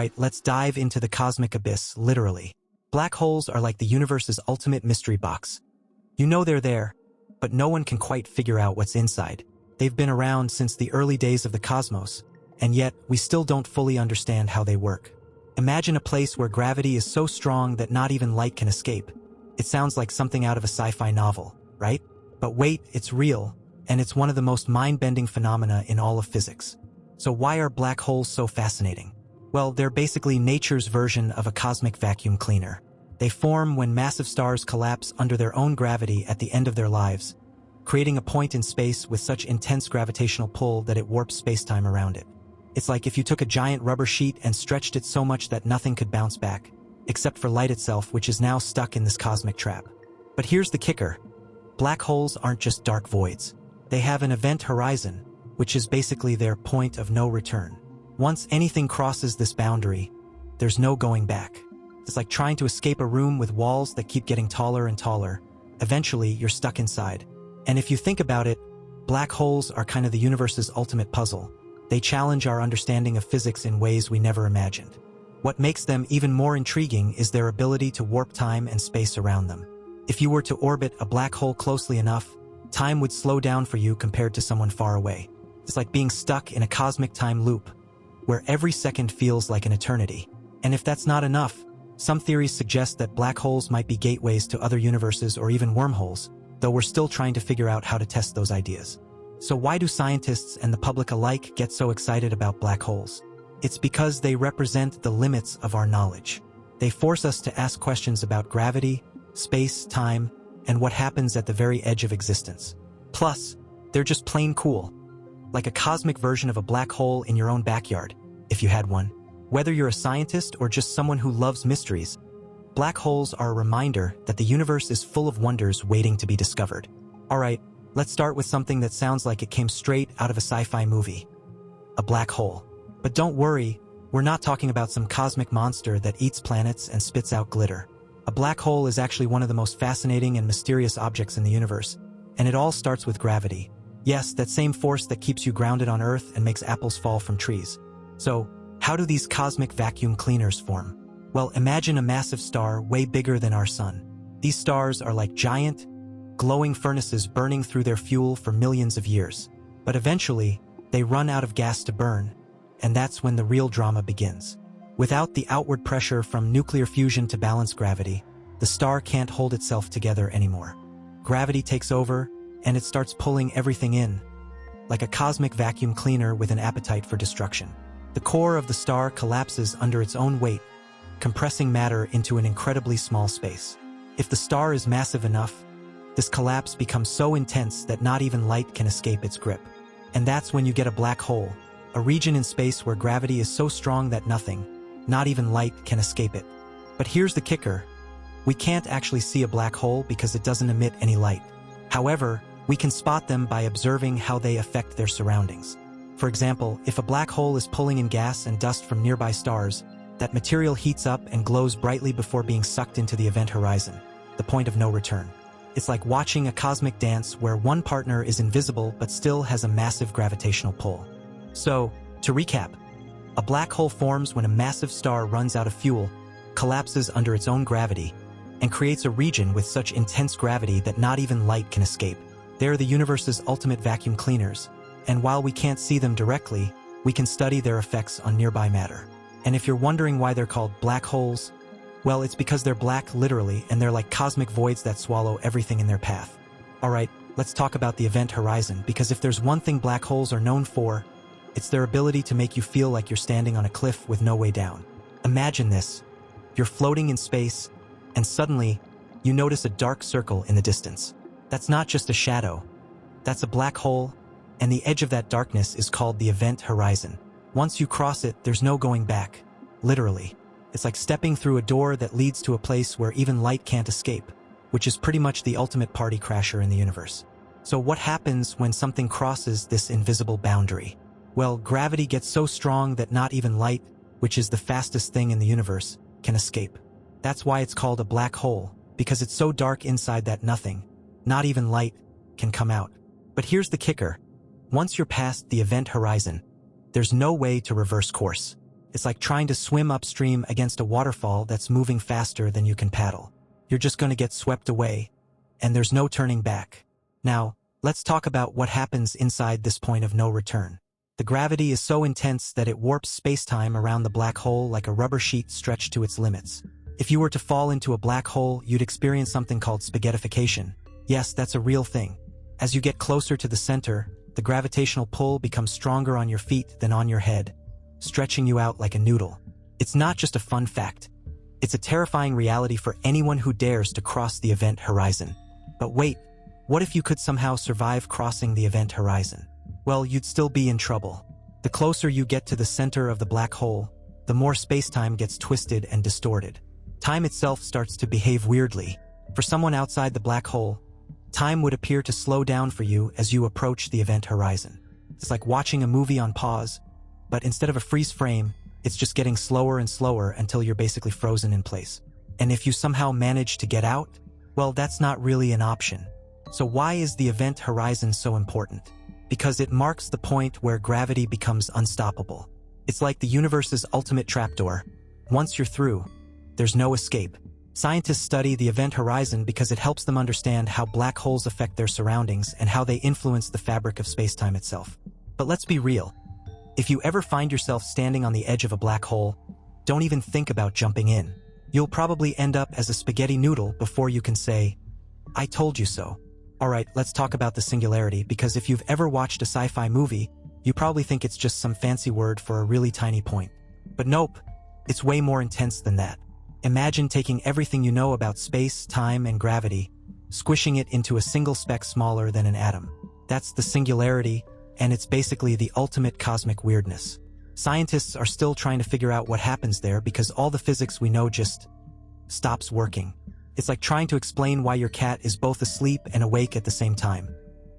Alright, let's dive into the cosmic abyss, literally. Black holes are like the universe's ultimate mystery box. You know they're there, but no one can quite figure out what's inside. They've been around since the early days of the cosmos, and yet we still don't fully understand how they work. Imagine a place where gravity is so strong that not even light can escape. It sounds like something out of a sci-fi novel, right? But wait, it's real, and it's one of the most mind-bending phenomena in all of physics. So why are black holes so fascinating? Well, they're basically nature's version of a cosmic vacuum cleaner. They form when massive stars collapse under their own gravity at the end of their lives, creating a point in space with such intense gravitational pull that it warps space-time around it. It's like if you took a giant rubber sheet and stretched it so much that nothing could bounce back, except for light itself, which is now stuck in this cosmic trap. But here's the kicker. Black holes aren't just dark voids. They have an event horizon, which is basically their point of no return. Once anything crosses this boundary, there's no going back. It's like trying to escape a room with walls that keep getting taller and taller. Eventually, you're stuck inside. And if you think about it, black holes are kind of the universe's ultimate puzzle. They challenge our understanding of physics in ways we never imagined. What makes them even more intriguing is their ability to warp time and space around them. If you were to orbit a black hole closely enough, time would slow down for you compared to someone far away. It's like being stuck in a cosmic time loop, where every second feels like an eternity. And if that's not enough, some theories suggest that black holes might be gateways to other universes or even wormholes, though we're still trying to figure out how to test those ideas. So why do scientists and the public alike get so excited about black holes? It's because they represent the limits of our knowledge. They force us to ask questions about gravity, space, time, and what happens at the very edge of existence. Plus, they're just plain cool. Like a cosmic version of a black hole in your own backyard, if you had one. Whether you're a scientist or just someone who loves mysteries, black holes are a reminder that the universe is full of wonders waiting to be discovered. Alright, let's start with something that sounds like it came straight out of a sci-fi movie. A black hole. But don't worry, we're not talking about some cosmic monster that eats planets and spits out glitter. A black hole is actually one of the most fascinating and mysterious objects in the universe, and it all starts with gravity. Yes, that same force that keeps you grounded on Earth and makes apples fall from trees. So, how do these cosmic vacuum cleaners form? Well, imagine a massive star way bigger than our sun. These stars are like giant, glowing furnaces burning through their fuel for millions of years. But eventually, they run out of gas to burn, and that's when the real drama begins. Without the outward pressure from nuclear fusion to balance gravity, the star can't hold itself together anymore. Gravity takes over, and it starts pulling everything in, like a cosmic vacuum cleaner with an appetite for destruction. The core of the star collapses under its own weight, compressing matter into an incredibly small space. If the star is massive enough, this collapse becomes so intense that not even light can escape its grip. And that's when you get a black hole, a region in space where gravity is so strong that nothing, not even light, can escape it. But here's the kicker. We can't actually see a black hole because it doesn't emit any light. However, we can spot them by observing how they affect their surroundings. For example, if a black hole is pulling in gas and dust from nearby stars, that material heats up and glows brightly before being sucked into the event horizon, the point of no return. It's like watching a cosmic dance where one partner is invisible but still has a massive gravitational pull. So, to recap, a black hole forms when a massive star runs out of fuel, collapses under its own gravity, and creates a region with such intense gravity that not even light can escape. They're the universe's ultimate vacuum cleaners, and while we can't see them directly, we can study their effects on nearby matter. And if you're wondering why they're called black holes, well, it's because they're black literally, and they're like cosmic voids that swallow everything in their path. Alright, let's talk about the event horizon, because if there's one thing black holes are known for, it's their ability to make you feel like you're standing on a cliff with no way down. Imagine this. You're floating in space, and suddenly, you notice a dark circle in the distance. That's not just a shadow. That's a black hole, and the edge of that darkness is called the event horizon. Once you cross it, there's no going back. Literally. It's like stepping through a door that leads to a place where even light can't escape, which is pretty much the ultimate party crasher in the universe. So what happens when something crosses this invisible boundary? Well, gravity gets so strong that not even light, which is the fastest thing in the universe, can escape. That's why it's called a black hole, because it's so dark inside that nothing, not even light, can come out. But here's the kicker. Once you're past the event horizon, there's no way to reverse course. It's like trying to swim upstream against a waterfall that's moving faster than you can paddle. You're just going to get swept away, and there's no turning back. Now, let's talk about what happens inside this point of no return. The gravity is so intense that it warps space-time around the black hole like a rubber sheet stretched to its limits. If you were to fall into a black hole, you'd experience something called spaghettification. Yes, that's a real thing. As you get closer to the center, the gravitational pull becomes stronger on your feet than on your head, stretching you out like a noodle. It's not just a fun fact. It's a terrifying reality for anyone who dares to cross the event horizon. But wait, what if you could somehow survive crossing the event horizon? Well, you'd still be in trouble. The closer you get to the center of the black hole, the more space-time gets twisted and distorted. Time itself starts to behave weirdly. For someone outside the black hole, time would appear to slow down for you as you approach the event horizon. It's like watching a movie on pause, but instead of a freeze frame, it's just getting slower and slower until you're basically frozen in place. And if you somehow manage to get out, well, that's not really an option. So why is the event horizon so important? Because it marks the point where gravity becomes unstoppable. It's like the universe's ultimate trapdoor. Once you're through, there's no escape. Scientists study the event horizon because it helps them understand how black holes affect their surroundings and how they influence the fabric of space-time itself. But let's be real. If you ever find yourself standing on the edge of a black hole, don't even think about jumping in. You'll probably end up as a spaghetti noodle before you can say, "I told you so." Alright, let's talk about the singularity, because if you've ever watched a sci-fi movie, you probably think it's just some fancy word for a really tiny point. But nope, it's way more intense than that. Imagine taking everything you know about space, time, and gravity, squishing it into a single speck smaller than an atom. That's the singularity, and it's basically the ultimate cosmic weirdness. Scientists are still trying to figure out what happens there because all the physics we know just stops working. It's like trying to explain why your cat is both asleep and awake at the same time.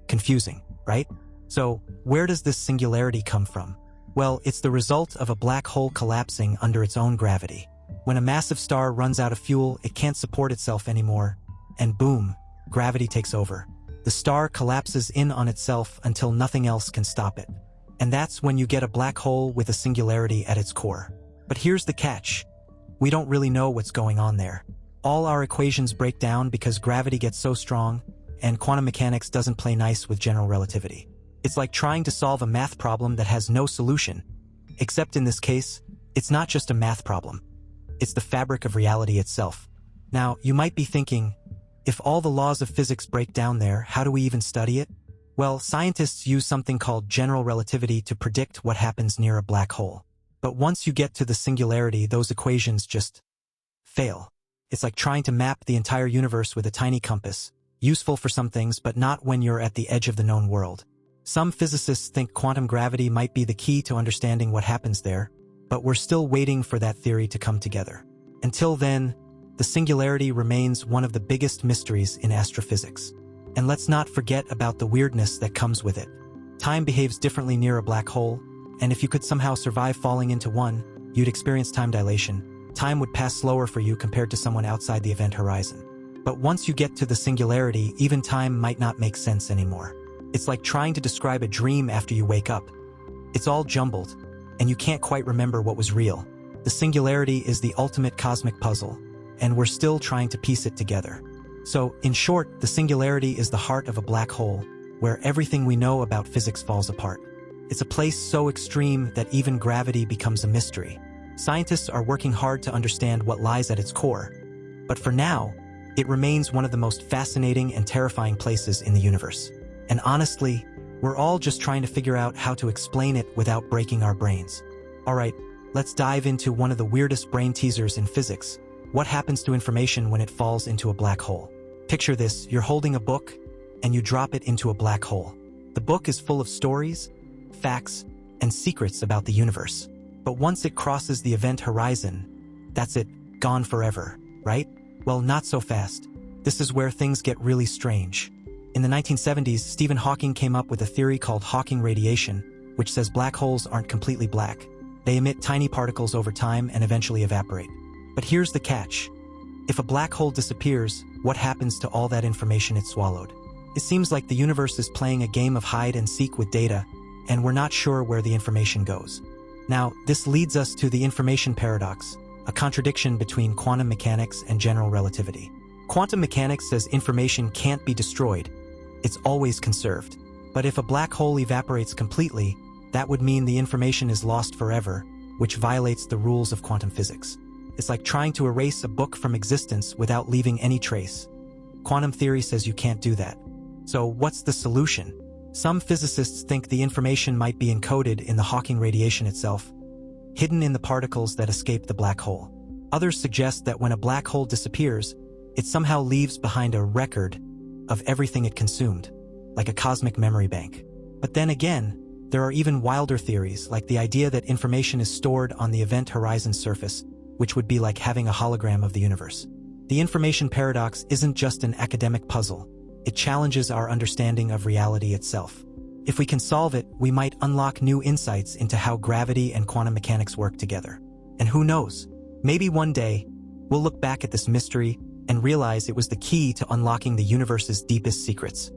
Confusing, right? So, where does this singularity come from? Well, it's the result of a black hole collapsing under its own gravity. When a massive star runs out of fuel, it can't support itself anymore, and boom, gravity takes over. The star collapses in on itself until nothing else can stop it. And that's when you get a black hole with a singularity at its core. But here's the catch. We don't really know what's going on there. All our equations break down because gravity gets so strong, and quantum mechanics doesn't play nice with general relativity. It's like trying to solve a math problem that has no solution. Except in this case, it's not just a math problem. It's the fabric of reality itself. Now, you might be thinking, if all the laws of physics break down there, how do we even study it? Well, scientists use something called general relativity to predict what happens near a black hole. But once you get to the singularity, those equations just fail. It's like trying to map the entire universe with a tiny compass, useful for some things but not when you're at the edge of the known world. Some physicists think quantum gravity might be the key to understanding what happens there, but we're still waiting for that theory to come together. Until then, the singularity remains one of the biggest mysteries in astrophysics. And let's not forget about the weirdness that comes with it. Time behaves differently near a black hole, and if you could somehow survive falling into one, you'd experience time dilation. Time would pass slower for you compared to someone outside the event horizon. But once you get to the singularity, even time might not make sense anymore. It's like trying to describe a dream after you wake up. It's all jumbled, and you can't quite remember what was real. The singularity is the ultimate cosmic puzzle, and we're still trying to piece it together. So, in short, the singularity is the heart of a black hole, where everything we know about physics falls apart. It's a place so extreme that even gravity becomes a mystery. Scientists are working hard to understand what lies at its core, but for now, it remains one of the most fascinating and terrifying places in the universe. And honestly, we're all just trying to figure out how to explain it without breaking our brains. Alright, let's dive into one of the weirdest brain teasers in physics. What happens to information when it falls into a black hole? Picture this, you're holding a book, and you drop it into a black hole. The book is full of stories, facts, and secrets about the universe. But once it crosses the event horizon, that's it, gone forever, right? Well, not so fast. This is where things get really strange. In the 1970s, Stephen Hawking came up with a theory called Hawking radiation, which says black holes aren't completely black. They emit tiny particles over time and eventually evaporate. But here's the catch. If a black hole disappears, what happens to all that information it swallowed? It seems like the universe is playing a game of hide and seek with data, and we're not sure where the information goes. Now, this leads us to the information paradox, a contradiction between quantum mechanics and general relativity. Quantum mechanics says information can't be destroyed, it's always conserved. But if a black hole evaporates completely, that would mean the information is lost forever, which violates the rules of quantum physics. It's like trying to erase a book from existence without leaving any trace. Quantum theory says you can't do that. So what's the solution? Some physicists think the information might be encoded in the Hawking radiation itself, hidden in the particles that escape the black hole. Others suggest that when a black hole disappears, it somehow leaves behind a record of everything it consumed, like a cosmic memory bank. But then again, there are even wilder theories, like the idea that information is stored on the event horizon surface, which would be like having a hologram of the universe. The information paradox isn't just an academic puzzle. It challenges our understanding of reality itself. If we can solve it, we might unlock new insights into how gravity and quantum mechanics work together. And who knows, maybe one day, we'll look back at this mystery and realize it was the key to unlocking the universe's deepest secrets.